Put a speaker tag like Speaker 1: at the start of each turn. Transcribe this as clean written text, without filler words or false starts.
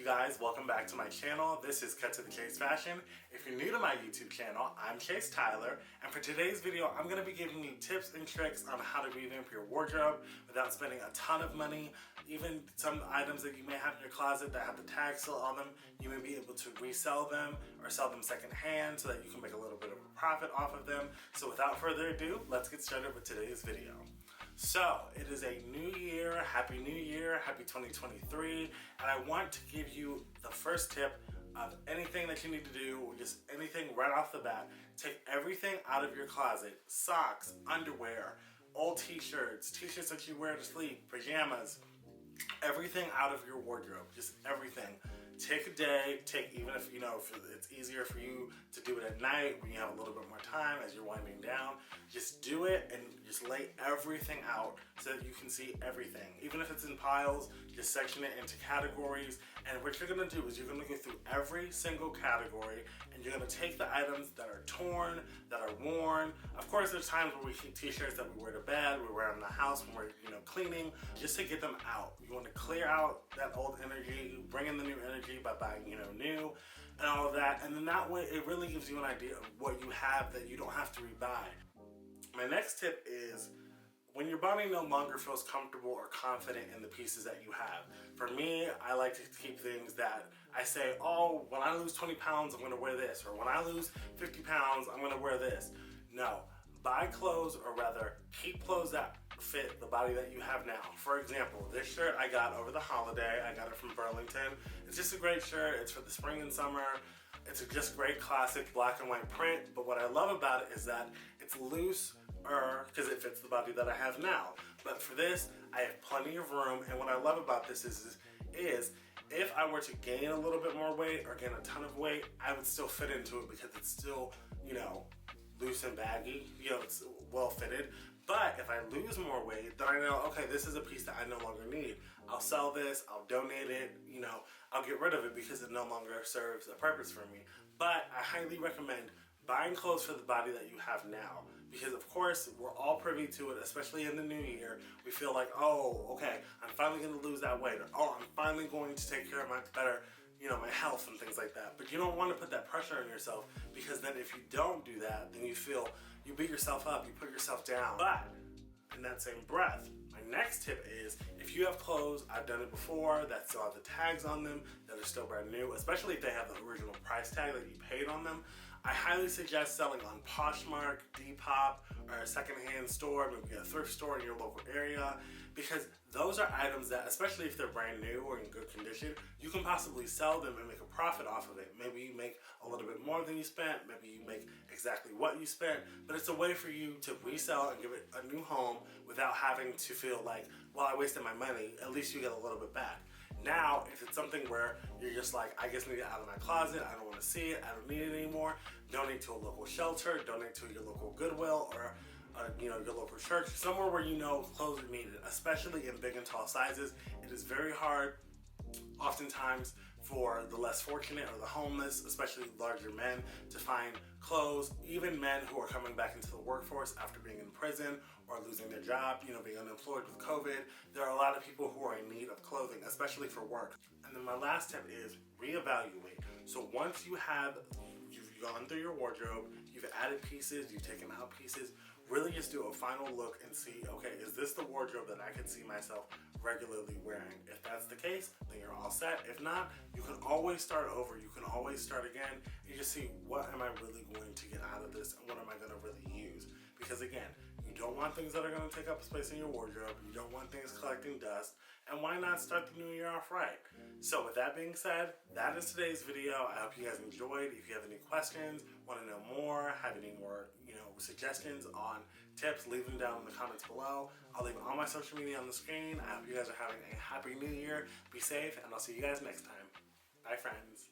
Speaker 1: you guys? Welcome back to my channel. This is Cut to the Chase Fashion. If you're new to my YouTube channel, I'm Chase Tyler, and for today's video, I'm going to be giving you tips and tricks on how to revamp your wardrobe without spending a ton of money. Even some items that you may have in your closet that have the tag still on them, you may be able to resell them or sell them secondhand so that you can make a little bit of a profit off of them. So without further ado, let's get started with today's video. So it is a new year, happy 2023, and I want to give you the first tip of anything that you need to do, just anything right off the bat. Take everything out of your closet: socks, underwear, old t-shirts that you wear to sleep, pajamas, everything out of your wardrobe, just everything. Take a day, even if it's easier for you to do it at night when you have a little bit more time as you're winding down, just do it and just lay everything out so that you can see everything. Even if it's in piles, just section it into categories, and what you're gonna do is you're gonna go through every single category and you're gonna take the items that are torn, that are worn. Of course, there's times where we keep t-shirts that we wear to bed, we wear them in the house when we're cleaning, just to get them out. You want to clear out that old energy, bring in the new energy by buying new and all of that, and then that way it really gives you an idea of what you have that you don't have to rebuy. My next tip is when your body no longer feels comfortable or confident in the pieces that you have. For me, I like to keep things that I say, oh, when I lose 20 pounds, I'm gonna wear this, or when I lose 50 pounds, I'm gonna wear this. No, buy clothes, or rather keep clothes that fit the body that you have now. For example, this shirt I got over the holiday. I got it from Burlington. It's just a great shirt. It's for the spring and summer. It's a just great classic black and white print, but what I love about it is that it's loose because it fits the body that I have now. But for this, I have plenty of room, and what I love about this is if I were to gain a little bit more weight or gain a ton of weight, I would still fit into it because it's still, loose and baggy, it's well fitted. But if I lose more weight, then I know, okay, this is a piece that I no longer need. I'll sell this, I'll donate it, I'll get rid of it because it no longer serves a purpose for me. But I highly recommend buying clothes for the body that you have now, because of course we're all privy to it, especially in the new year. We feel like, oh, okay, I'm finally going to lose that weight, or oh, I'm finally going to take care of my my health and things like that. But you don't want to put that pressure on yourself, because then if you don't do that, then you beat yourself up, you put yourself down. But in that same breath, my next tip is if you have clothes, I've done it before, that still have the tags on them, that are still brand new, especially if they have the original price tag that you paid on them, I highly suggest selling on Poshmark, Depop, or a secondhand store, maybe a thrift store in your local area, because those are items that, especially if they're brand new or in good condition, you can possibly sell them and make a profit off of it. Maybe you make a little bit more than you spent, maybe you make exactly what you spent, but it's a way for you to resell and give it a new home without having to feel like, well, I wasted my money. At least you get a little bit back. Now, if it's something where you're just like, I just need it out of my closet, I don't want to see it, I don't need it anymore, donate to a local shelter, donate to your local Goodwill, or your local church, somewhere where clothes are needed, especially in big and tall sizes. It is very hard oftentimes for the less fortunate or the homeless, especially larger men, to find clothes. Even men who are coming back into the workforce after being in prison or losing their job, being unemployed with COVID, there are a lot of people who are in need of clothing, especially for work. And then my last tip is reevaluate. So once you've gone through your wardrobe, you've added pieces, you've taken out pieces, really just do a final look and see, okay, is this the wardrobe that I can see myself regularly wearing? If that's the case, then you're all set. If not, you can always start over. You can always start again and just see, what am I really going to get out of this and what am I going to really use? Because again, you don't want things that are going to take up space in your wardrobe. You don't want things collecting dust. And why not start the new year off right? So with that being said, that is today's video. I hope you guys enjoyed. If you have any questions, want to know more, have any more, suggestions on tips, leave them down in the comments below. I'll leave all my social media on the screen. I hope you guys are having a happy new year. Be safe, and I'll see you guys next time. Bye, friends.